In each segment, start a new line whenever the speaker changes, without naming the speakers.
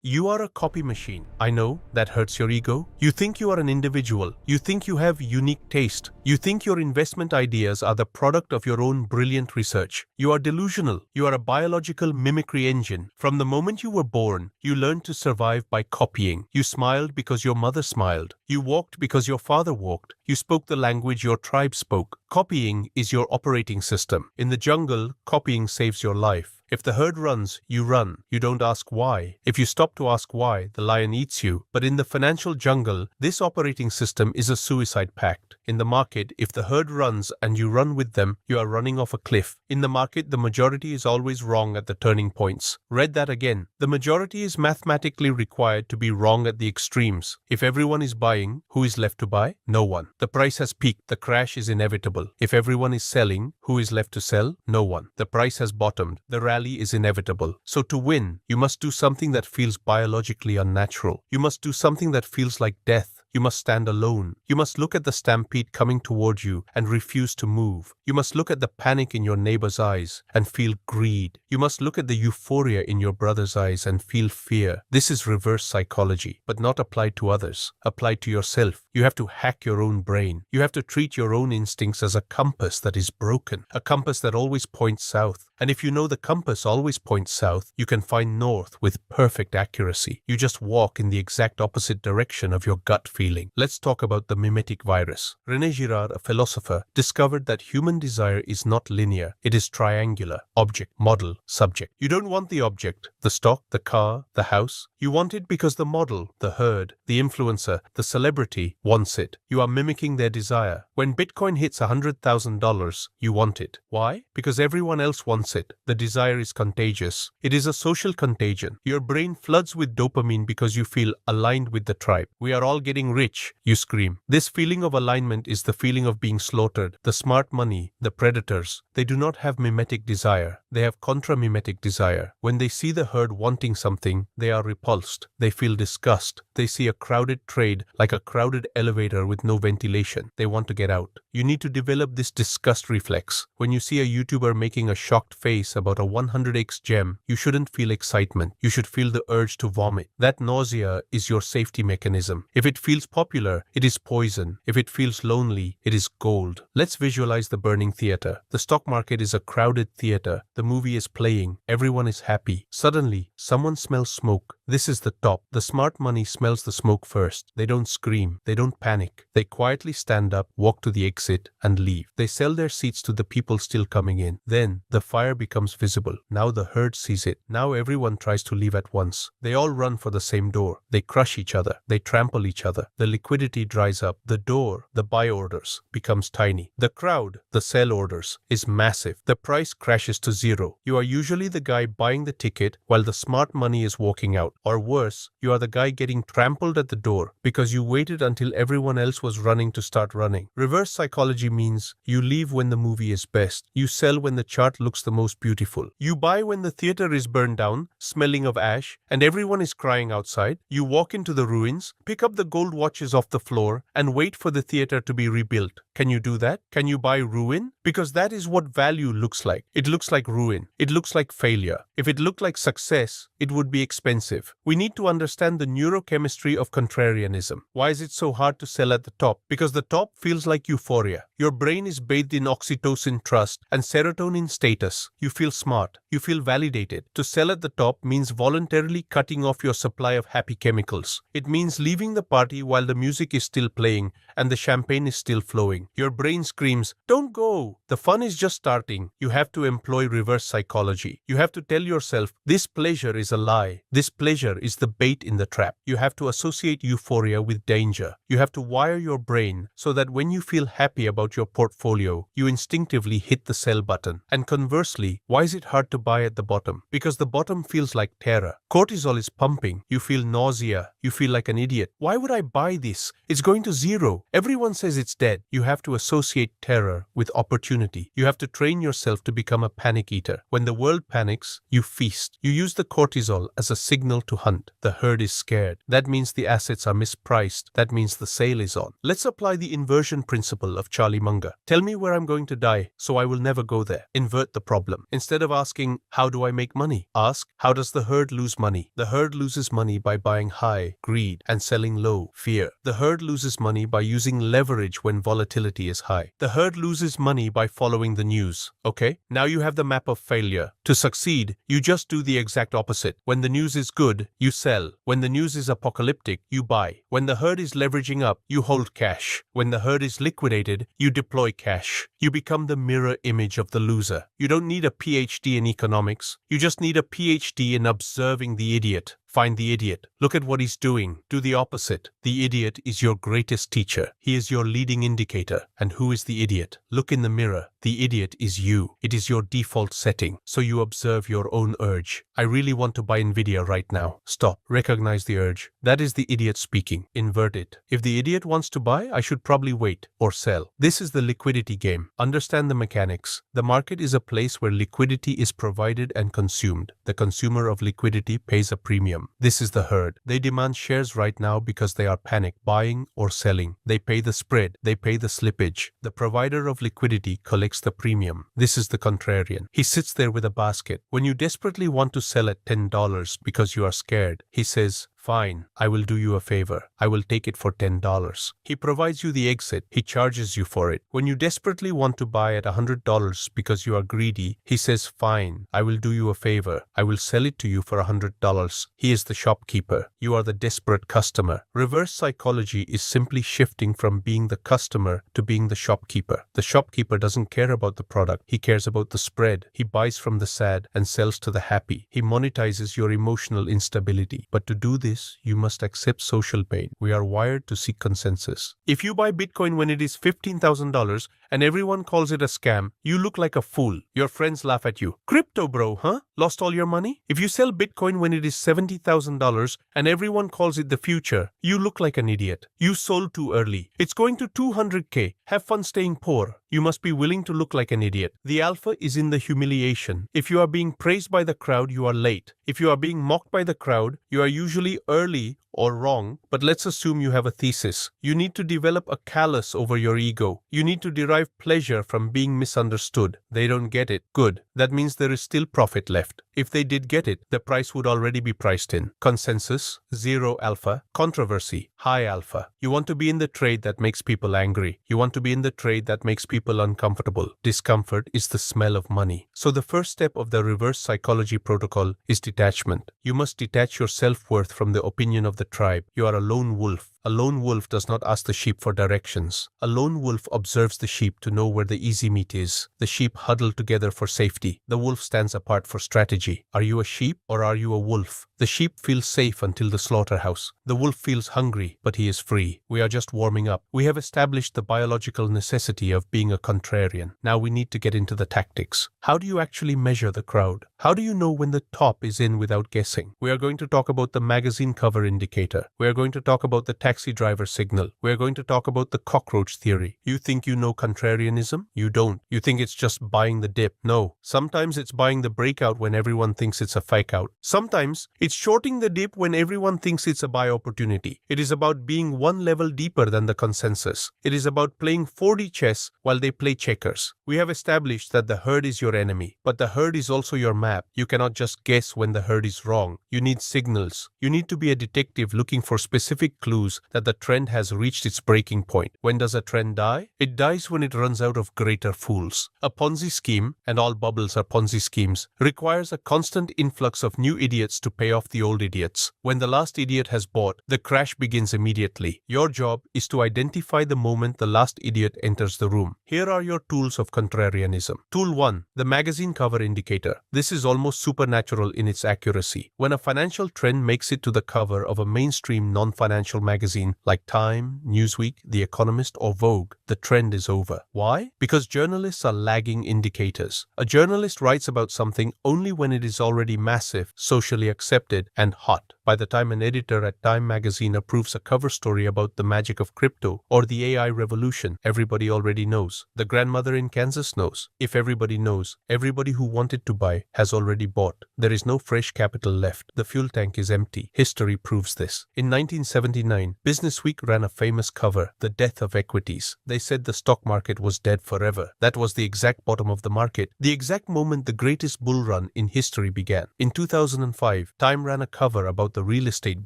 You are a copy machine. I know that hurts your ego. You think you are an individual. You think you have unique taste. You think your investment ideas are the product of your own brilliant research. You are delusional. You are a biological mimicry engine. From the moment you were born, you learned to survive by copying. You smiled because your mother smiled. You walked because your father walked. You spoke the language your tribe spoke. Copying is your operating system. In the jungle, copying saves your life. If the herd runs, you run. You don't ask why. If you stop to ask why, the lion eats you. But in the financial jungle, this operating system is a suicide pact. In the market, if the herd runs and you run with them, you are running off a cliff. In the market, the majority is always wrong at the turning points. Read that again. The majority is mathematically required to be wrong at the extremes. If everyone is buying, who is left to buy? No one. The price has peaked. The crash is inevitable. If everyone is selling, who is left to sell? No one. The price has bottomed. The rally is inevitable. So to win, you must do something that feels biologically unnatural. You must do something that feels like death. You must stand alone. You must look at the stampede coming toward you and refuse to move. You must look at the panic in your neighbor's eyes and feel greed. You must look at the euphoria in your brother's eyes and feel fear. This is reverse psychology, but not applied to others. Applied to yourself. You have to hack your own brain. You have to treat your own instincts as a compass that is broken. A compass that always points south. And if you know the compass always points south, you can find north with perfect accuracy. You just walk in the exact opposite direction of your gut feeling. Let's talk about the mimetic virus. René Girard, a philosopher, discovered that human desire is not linear. It is triangular. Object, model, subject. You don't want the object, the stock, the car, the house. You want it because the model, the herd, the influencer, the celebrity wants it. You are mimicking their desire. When Bitcoin hits $100,000, you want it. Why? Because everyone else wants it. The desire is contagious. It is a social contagion. Your brain floods with dopamine because you feel aligned with the tribe. We are all getting rich, you scream. This feeling of alignment is the feeling of being slaughtered. The smart money, the predators, they do not have mimetic desire. They have contra-mimetic desire. When they see the herd wanting something, they are repulsed. They feel disgust. They see a crowded trade like a crowded elevator with no ventilation. They want to get out. You need to develop this disgust reflex. When you see a YouTuber making a shocked face about a 100x gem, you shouldn't feel excitement. You should feel the urge to vomit. That nausea is your safety mechanism. If it feels popular, it is poison. If it feels lonely, it is gold. Let's visualize the burning theater. The stock market is a crowded theater. The movie is playing. Everyone is happy. Suddenly, someone smells smoke. This is the top. The smart money smells the smoke first. They don't scream. They don't panic. They quietly stand up, walk to the exit, and leave. They sell their seats to the people still coming in. Then, the fire becomes visible. Now the herd sees it. Now everyone tries to leave at once. They all run for the same door. They crush each other. They trample each other. The liquidity dries up. The door, the buy orders, becomes tiny. The crowd, the sell orders, is massive. The price crashes to zero. You are usually the guy buying the ticket while the smart money is walking out. Or worse, you are the guy getting trampled at the door because you waited until everyone else was running to start running. Reverse psychology means you leave when the movie is best. You sell when the chart looks the most beautiful. You buy when the theater is burned down, smelling of ash, and everyone is crying outside. You walk into the ruins, pick up the gold watches off the floor, and wait for the theater to be rebuilt. Can you do that? Can you buy ruin? Because that is what value looks like. It looks like ruin. It looks like failure. If it looked like success, it would be expensive. We need to understand the neurochemistry of contrarianism. Why is it so hard to sell at the top? Because the top feels like euphoria. Your brain is bathed in oxytocin trust and serotonin status. You feel smart. You feel validated. To sell at the top means voluntarily cutting off your supply of happy chemicals. It means leaving the party while the music is still playing and the champagne is still flowing. Your brain screams, "Don't go! The fun is just starting." You have to employ reverse psychology. You have to tell yourself, this pleasure is a lie. This pleasure is the bait in the trap. You have to associate euphoria with danger. You have to wire your brain so that when you feel happy about your portfolio, you instinctively hit the sell button. And conversely, why is it hard to buy at the bottom? Because the bottom feels like terror. Cortisol is pumping. You feel nausea. You feel like an idiot. Why would I buy this? It's going to zero. Everyone says it's dead. You have to associate terror with opportunity. You have to train yourself to become a panic eater. When the world panics, you feast. You use the cortisol as a signal to hunt. The herd is scared. That means the assets are mispriced. That means the sale is on. Let's apply the inversion principle of Charlie Munger. Tell me where I'm going to die, so I will never go there. Invert the problem. problem. Instead of asking, how do I make money? Ask, how does the herd lose money? The herd loses money by buying high, greed, and selling low, fear. The herd loses money by using leverage when volatility is high. The herd loses money by following the news. Okay? Now you have the map of failure. To succeed, you just do the exact opposite. When the news is good, you sell. When the news is apocalyptic, you buy. When the herd is leveraging up, you hold cash. When the herd is liquidated, you deploy cash. You become the mirror image of the loser. You don't need a PhD in economics. You just need a PhD in observing the idiot. Find the idiot. Look at what he's doing. Do the opposite. The idiot is your greatest teacher. He is your leading indicator. And who is the idiot? Look in the mirror. The idiot is you. It is your default setting. So you observe your own urge. I really want to buy Nvidia right now. Stop. Recognize the urge. That is the idiot speaking. Invert it. If the idiot wants to buy, I should probably wait or sell. This is the liquidity game. Understand the mechanics. The market is a place where liquidity is provided and consumed. The consumer of liquidity pays a premium. This is the herd. They demand shares right now because they are panicked, buying or selling. They pay the spread. They pay the slippage. The provider of liquidity collects the premium. This is the contrarian. He sits there with a basket. When you desperately want to sell at $10 because you are scared, he says, fine, I will do you a favor. I will take it for $10. He provides you the exit. He charges you for it. When you desperately want to buy at $100 because you are greedy, he says, fine, I will do you a favor. I will sell it to you for $100. He is the shopkeeper. You are the desperate customer. Reverse psychology is simply shifting from being the customer to being the shopkeeper. The shopkeeper doesn't care about the product. He cares about the spread. He buys from the sad and sells to the happy. He monetizes your emotional instability. But to do this, you must accept social pain. We are wired to seek consensus. If you buy Bitcoin when it is $15,000 and everyone calls it a scam, you look like a fool. Your friends laugh at you. Crypto bro, huh? Lost all your money? If you sell Bitcoin when it is $70,000 and everyone calls it the future, you look like an idiot. You sold too early. It's going to 200K. Have fun staying poor. You must be willing to look like an idiot. The alpha is in the humiliation. If you are being praised by the crowd, you are late. If you are being mocked by the crowd, you are usually early or wrong, but let's assume you have a thesis. You need to develop a callus over your ego. You need to derive pleasure from being misunderstood. They don't get it. Good. That means there is still profit left. If they did get it, the price would already be priced in. Consensus, 0 alpha. Controversy, high alpha. You want to be in the trade that makes people angry. You want to be in the trade that makes people uncomfortable. Discomfort is the smell of money. So the first step of the reverse psychology protocol is detachment. You must detach your self-worth from the opinion of the tribe. You are a lone wolf. A lone wolf does not ask the sheep for directions. A lone wolf observes the sheep to know where the easy meat is. The sheep huddle together for safety. The wolf stands apart for strategy. Are you a sheep or are you a wolf? The sheep feels safe until the slaughterhouse. The wolf feels hungry, but he is free. We are just warming up. We have established the biological necessity of being a contrarian. Now we need to get into the tactics. How do you actually measure the crowd? How do you know when the top is in without guessing? We are going to talk about the magazine cover indicator. We are going to talk about the taxi driver signal. We are going to talk about the cockroach theory. You think you know contrarianism? You don't. You think it's just buying the dip. No. Sometimes it's buying the breakout when everyone thinks it's a fake out. Sometimes it's shorting the dip when everyone thinks it's a buy opportunity. It is about being one level deeper than the consensus. It is about playing 4D chess while they play checkers. We have established that the herd is your enemy, but the herd is also your map. You cannot just guess when the herd is wrong. You need signals. You need to be a detective looking for specific clues that the trend has reached its breaking point. When does a trend die? It dies when it runs out of greater fools. A Ponzi scheme, and all bubbles are Ponzi schemes, requires a constant influx of new idiots to pay off the old idiots. When the last idiot has bought, the crash begins immediately. Your job is to identify the moment the last idiot enters the room. Here are your tools of contrarianism. Tool 1. The magazine cover indicator. This is almost supernatural in its accuracy. When a financial trend makes it to the cover of a mainstream non-financial magazine like Time, Newsweek, The Economist, or Vogue, the trend is over. Why? Because journalists are lagging indicators. A journalist writes about something only when it is already massive, socially accepted, and hot. By the time an editor at Time magazine approves a cover story about the magic of crypto or the AI revolution, everybody already knows. The grandmother in Kansas knows. If everybody knows, everybody who wanted to buy has already bought. There is no fresh capital left. The fuel tank is empty. History proves this. In 1979, Businessweek ran a famous cover, The Death of Equities. They said the stock market was dead forever. That was the exact bottom of the market, the exact moment the greatest bull run in history began. In 2005, Time ran a cover about the real estate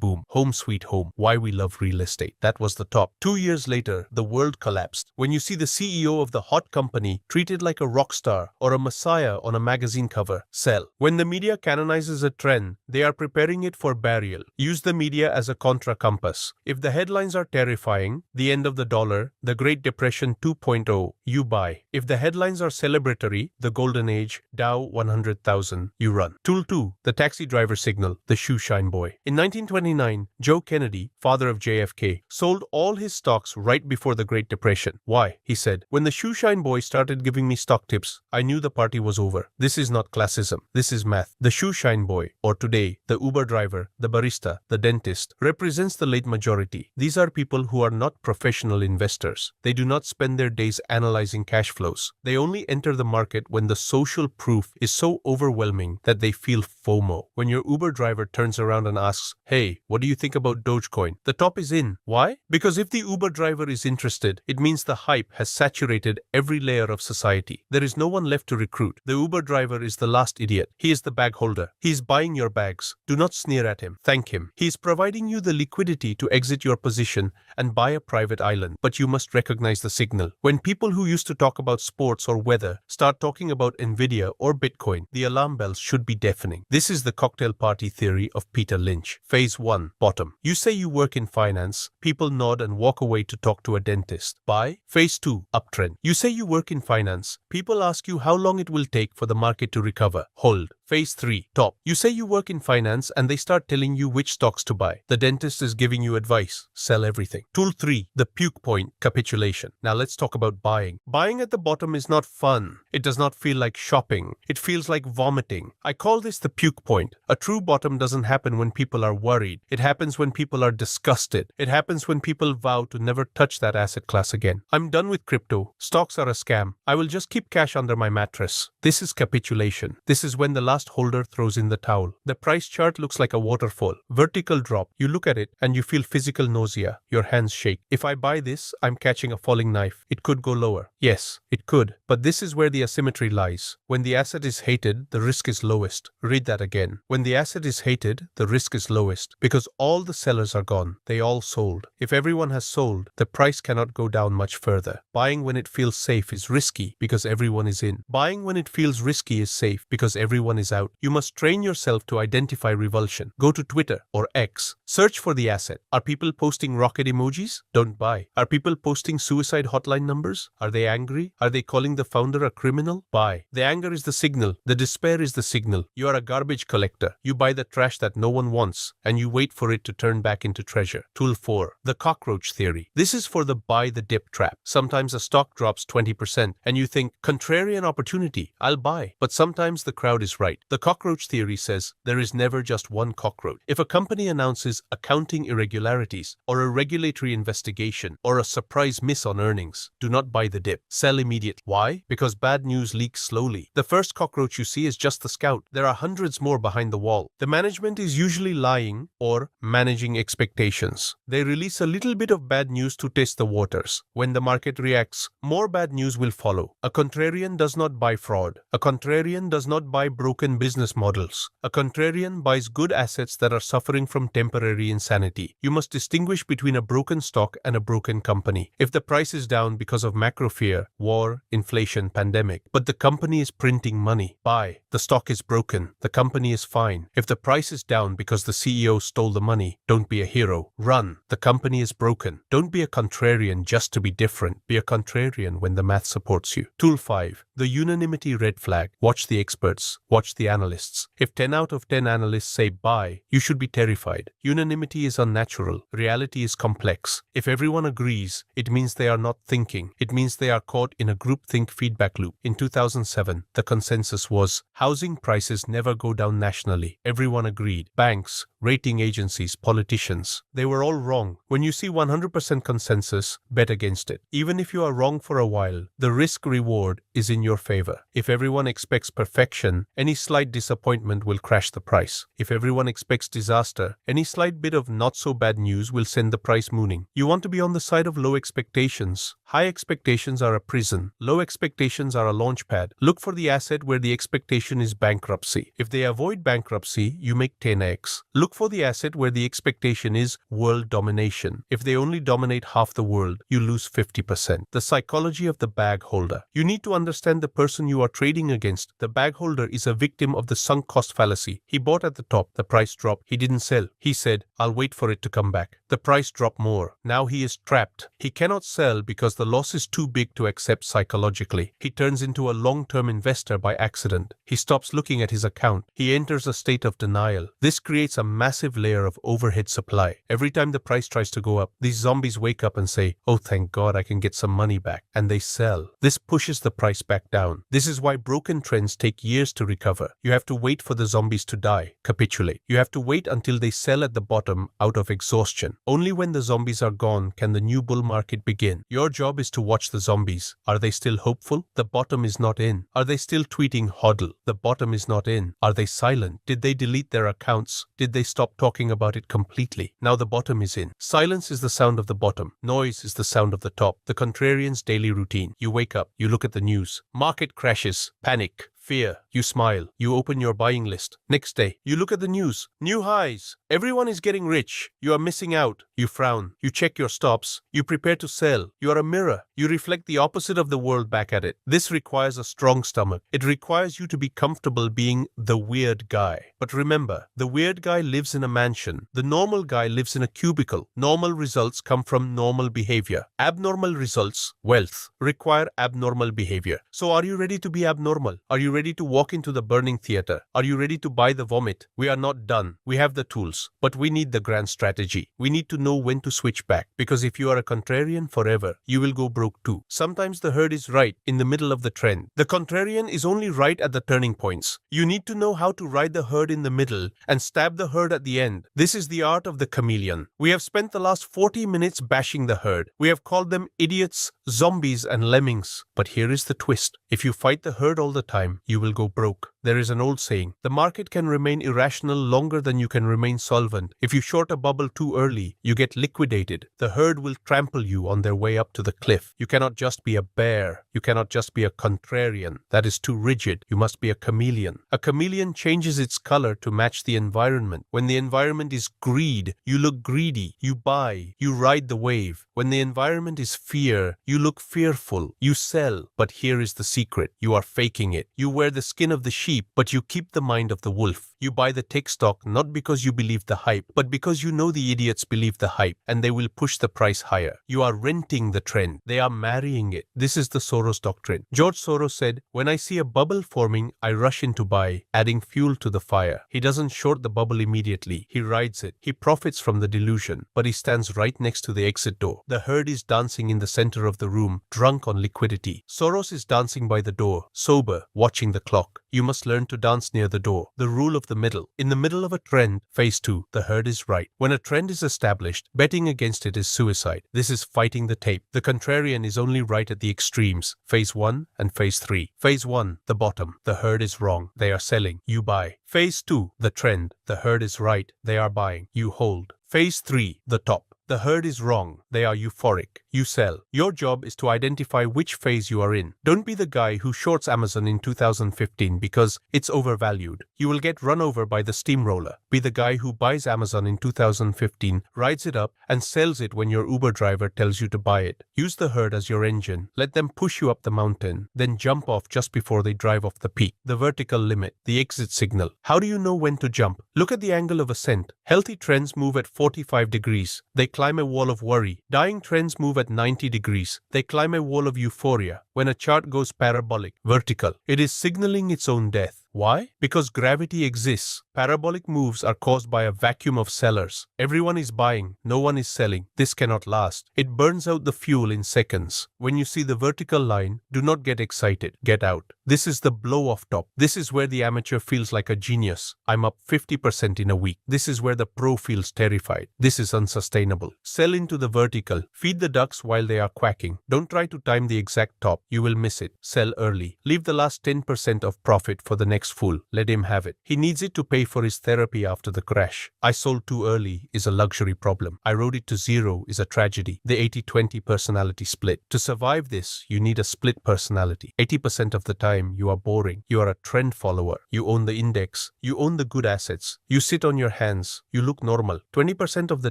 boom, Home Sweet Home, Why We Love Real Estate. That was the top. 2 years later, the world collapsed. When you see the CEO of the hot company treated like a rock star or a messiah on a magazine cover, sell. When the media canonizes a trend, they are preparing it for burial. Use the media as a contra compass. If the headlines are terrifying, the end of the dollar, the Great Depression 2.0, you buy. If the headlines are celebratory, the golden age, Dow 100,000, you run. Tool 2, the taxi driver signal, the shoe shine boy. In 1929, Joe Kennedy, father of JFK, sold all his stocks right before the Great Depression. Why? He said, when the shoe shine boy started giving me stock tips, I knew the party was over. This is not classism. This is math. The shoe shine boy, or today, the Uber driver, the barista, the dentist, represents the late majority. These are people who are not professional investors. They do not spend their days analyzing cash flows. They only enter the market when the social proof is so overwhelming that they feel FOMO. When your Uber driver turns around and asks, hey, what do you think about Dogecoin? The top is in. Why? Because if the Uber driver is interested, it means the hype has saturated every layer of society. There is no one left to recruit. The Uber driver is the last idiot. He is the bag holder. He is buying your bags. Do not sneer at him. Thank him. He is providing you the liquidity to exit your position and buy a private island. But you must recognize the signal. When people who used to talk about sports or weather start talking about Nvidia or Bitcoin, the alarm bells should be deafening. This is the cocktail party theory of Peter Lynch. Phase 1, bottom. You say you work in finance. People nod and walk away to talk to a dentist. Buy. Phase 2, uptrend. You say you work in finance. People ask you how long it will take for the market to recover. Hold. Phase 3, top. You say you work in finance and they start telling you which stocks to buy. The dentist is giving you advice. Sell everything. Tool 3, the puke point, capitulation. Now let's talk about buying. Buying at the bottom is not fun. It does not feel like shopping. It feels like vomiting. I call this the puke point. A true bottom doesn't happen when people are worried. It happens when people are disgusted. It happens when people vow to never touch that asset class again. I'm done with crypto. Stocks are a scam. I will just keep cash under my mattress. This is capitulation. This is when the last holder throws in the towel. The price chart looks like a waterfall. Vertical drop. You look at it and you feel physical nausea. Your hands shake. If I buy this, I'm catching a falling knife. It could go lower. Yes, it could. But this is where the asymmetry lies. When the asset is hated, the risk is lowest. Read that again. When the asset is hated, the risk is lowest. Because all the sellers are gone. They all sold. If everyone has sold, the price cannot go down much further. Buying when it feels safe is risky because everyone is in. Buying when it feels risky is safe because everyone is out. You must train yourself to identify revulsion. Go to Twitter or X. Search for the asset. Are people posting rocket emojis? Don't buy. Are people posting suicide hotline numbers? Are they angry? Are they calling the founder a criminal? Buy. The anger is the signal. The despair is the signal. You are a garbage collector. You buy the trash that no one wants and you wait for it to turn back into treasure. Tool 4. The cockroach theory. This is for the buy the dip trap. Sometimes a stock drops 20% and you think, contrarian opportunity, I'll buy. But sometimes the crowd is right. The cockroach theory says there is never just one cockroach. If a company announces accounting irregularities or a regulatory investigation or a surprise miss on earnings, do not buy the dip. Sell immediately. Why? Because bad news leaks slowly. The first cockroach you see is just the scout. There are hundreds more behind the wall. The management is usually lying or managing expectations. They release a little bit of bad news to test the waters. When the market reacts, more bad news will follow. A contrarian does not buy fraud. A contrarian does not buy broken business models. A contrarian buys good assets that are suffering from temporary insanity. You must distinguish between a broken stock and a broken company. If the price is down because of macro fear, war, inflation, pandemic, but the company is printing money, buy. The stock is broken. The company is fine. If the price is down because the CEO stole the money, don't be a hero. Run. The company is broken. Don't be a contrarian just to be different. Be a contrarian when the math supports you. Tool 5. The unanimity red flag. Watch the experts. Watch the analysts. If 10 out of 10 analysts say buy, you should be terrified. Unanimity is unnatural. Reality is complex. If everyone agrees, it means they are not thinking. It means they are caught in a groupthink feedback loop. In 2007, the consensus was housing prices never go down nationally. Everyone agreed. Banks, rating agencies, politicians. They were all wrong. When you see 100% consensus, bet against it. Even if you are wrong for a while, the risk-reward is in your favor. If everyone expects perfection, any slight disappointment will crash the price. If everyone expects disaster, any slight bit of not-so-bad news will send the price mooning. You want to be on the side of low expectations. High expectations are a prison. Low expectations are a launchpad. Look for the asset where the expectation is bankruptcy. If they avoid bankruptcy, you make 10x. Look for the asset where the expectation is world domination. If they only dominate half the world, you lose 50%. The psychology of the bag holder. You need to understand the person you are trading against. The bag holder is a victim of the sunk cost fallacy. He bought at the top. The price dropped. He didn't sell. He said, I'll wait for it to come back. The price dropped more. Now he is trapped. He cannot sell because the loss is too big to accept psychologically. He turns into a long-term investor by accident. He stops looking at his account. He enters a state of denial. This creates a massive layer of overhead supply. Every time the price tries to go up, these zombies wake up and say, oh, thank God I can get some money back. And they sell. This pushes the price back down. This is why broken trends take years to recover. You have to wait for the zombies to die, capitulate. You have to wait until they sell at the bottom out of exhaustion. Only when the zombies are gone can the new bull market begin. Your job is to watch the zombies. Are they still hopeful? The bottom is not in. Are they still tweeting hodl? The bottom is not in. Are they silent? Did they delete their accounts? Did they stop talking about it completely? Now the bottom is in. Silence is the sound of the bottom. Noise is the sound of the top. The contrarian's daily routine. You wake up. You look at the news. Market crashes. Panic. Fear. You smile. You open your buying list. Next day, you look at the news. New highs. Everyone is getting rich. You are missing out. You frown. You check your stops. You prepare to sell. You are a mirror. You reflect the opposite of the world back at it. This requires a strong stomach. It requires you to be comfortable being the weird guy. But remember, the weird guy lives in a mansion. The normal guy lives in a cubicle. Normal results come from normal behavior. Abnormal results, wealth, require abnormal behavior. So are you ready to be abnormal? Are you ready to walk into the burning theater? Are you ready to buy the vomit? We are not done. We have the tools, but we need the grand strategy. We need to know when to switch back, because if you are a contrarian forever, you will go broke too. Sometimes the herd is right in the middle of the trend. The contrarian is only right at the turning points. You need to know how to ride the herd in the middle and stab the herd at the end. This is the art of the chameleon. We have spent the last 40 minutes bashing the herd. We have called them idiots, zombies, and lemmings. But here is the twist. If you fight the herd all the time, you will go broke. There is an old saying, the market can remain irrational longer than you can remain solvent. If you short a bubble too early, you get liquidated. The herd will trample you on their way up to the cliff. You cannot just be a bear. You cannot just be a contrarian. That is too rigid. You must be a chameleon. A chameleon changes its color to match the environment. When the environment is greed, you look greedy. You buy. You ride the wave. When the environment is fear, you look fearful. You sell. But here is the secret. You are faking it. You wear the skin of the sheep, but you keep the mind of the wolf. You buy the tech stock not because you believe the hype, but because you know the idiots believe the hype, and they will push the price higher. You are renting the trend. They are marrying it. This is the Soros doctrine. George Soros said, when I see a bubble forming, I rush in to buy, adding fuel to the fire. He doesn't short the bubble immediately. He rides it. He profits from the delusion, but he stands right next to the exit door. The herd is dancing in the center of the room, drunk on liquidity. Soros is dancing by the door, sober, watching the clock. You must learn to dance near the door. The rule of the middle. In the middle of a trend, phase 2, the herd is right. When a trend is established, betting against it is suicide. This is fighting the tape. The contrarian is only right at the extremes, phase 1 and phase 3. Phase 1, the bottom. The herd is wrong. They are selling. You buy. Phase 2, the trend. The herd is right. They are buying. You hold. Phase 3, the top. The herd is wrong. They are euphoric. You sell. Your job is to identify which phase you are in. Don't be the guy who shorts Amazon in 2015 because it's overvalued. You will get run over by the steamroller. Be the guy who buys Amazon in 2015, rides it up, and sells it when your Uber driver tells you to buy it. Use the herd as your engine. Let them push you up the mountain, then jump off just before they drive off the peak. The vertical limit, the exit signal. How do you know when to jump? Look at the angle of ascent. Healthy trends move at 45 degrees. They climb a wall of worry. Dying trends move at 90 degrees. They climb a wall of euphoria. When a chart goes parabolic, vertical, it is signaling its own death. Why? Because gravity exists. Parabolic moves are caused by a vacuum of sellers. Everyone is buying, no one is selling. This cannot last. It burns out the fuel in seconds. When you see the vertical line, do not get excited. Get out. This is the blow-off top. This is where the amateur feels like a genius. I'm up 50% in a week. This is where the pro feels terrified. This is unsustainable. Sell into the vertical. Feed the ducks while they are quacking. Don't try to time the exact top. You will miss it. Sell early. Leave the last 10% of profit for the next fool. Let him have it. He needs it to pay for his therapy after the crash. I sold too early is a luxury problem. I rode it to zero is a tragedy. The 80-20 personality split. To survive this, you need a split personality. 80% of the time, you are boring. You are a trend follower. You own the index. You own the good assets. You sit on your hands. You look normal. 20% of the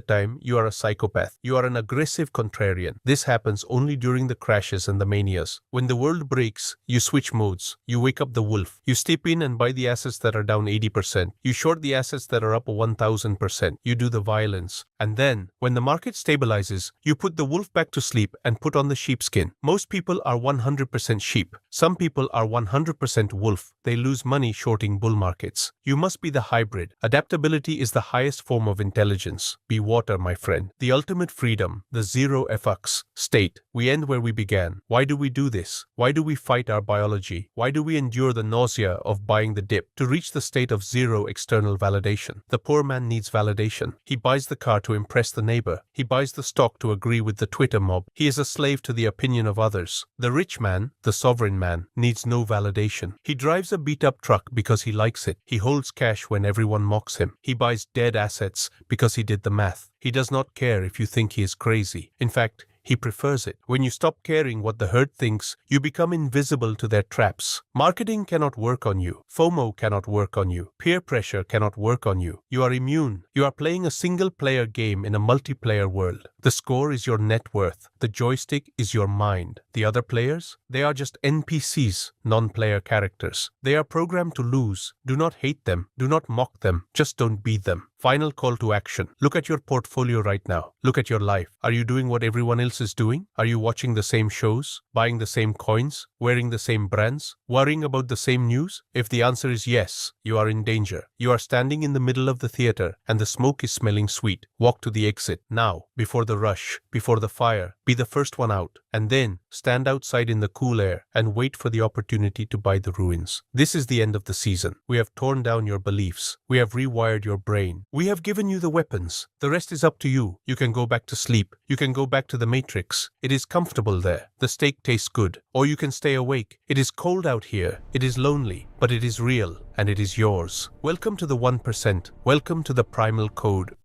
time, you are a psychopath. You are an aggressive contrarian. This happens only during the crashes and the manias. When the world breaks, you switch modes. You wake up the wolf. You step in and buy the assets that are down 80%. You short the assets that are up 1000%. You do the violence. And then, when the market stabilizes, you put the wolf back to sleep and put on the sheepskin. Most people are 100% sheep. Some people are 100% wolf. They lose money shorting bull markets. You must be the hybrid. Adaptability is the highest form of intelligence. Be water, my friend. The ultimate freedom, the zero FX state. We end where we began. Why do we do this? Why do we fight our biology? Why do we endure the nausea of buying the dip? To reach the state of zero external validation. The poor man needs validation. He buys the car to impress the neighbor. He buys the stock to agree with the Twitter mob. He is a slave to the opinion of others. The rich man, the sovereign man, needs no validation. He drives a beat-up truck because he likes it. He holds cash when everyone mocks him. He buys dead assets because he did the math. He does not care if you think he is crazy. In fact, he prefers it. When you stop caring what the herd thinks, you become invisible to their traps. Marketing cannot work on you. FOMO cannot work on you. Peer pressure cannot work on you. You are immune. You are playing a single-player game in a multiplayer world. The score is your net worth. The joystick is your mind. The other players? They are just NPCs, non-player characters. They are programmed to lose. Do not hate them. Do not mock them. Just don't beat them. Final call to action. Look at your portfolio right now. Look at your life. Are you doing what everyone else is doing? Are you watching the same shows? Buying the same coins? Wearing the same brands? Worrying about the same news? If the answer is yes, you are in danger. You are standing in the middle of the theater and the smoke is smelling sweet. Walk to the exit now, before the rush, before the fire. Be the first one out. And then stand outside in the cool air and wait for the opportunity to buy the ruins. This is the end of the season. We have torn down your beliefs. We have rewired your brain. We have given you the weapons. The rest is up to you. You can go back to sleep. You can go back to the Matrix. It is comfortable there. The steak tastes good. Or you can stay awake. It is cold out here. It is lonely. But it is real. And it is yours. Welcome to the 1%. Welcome to the primal code.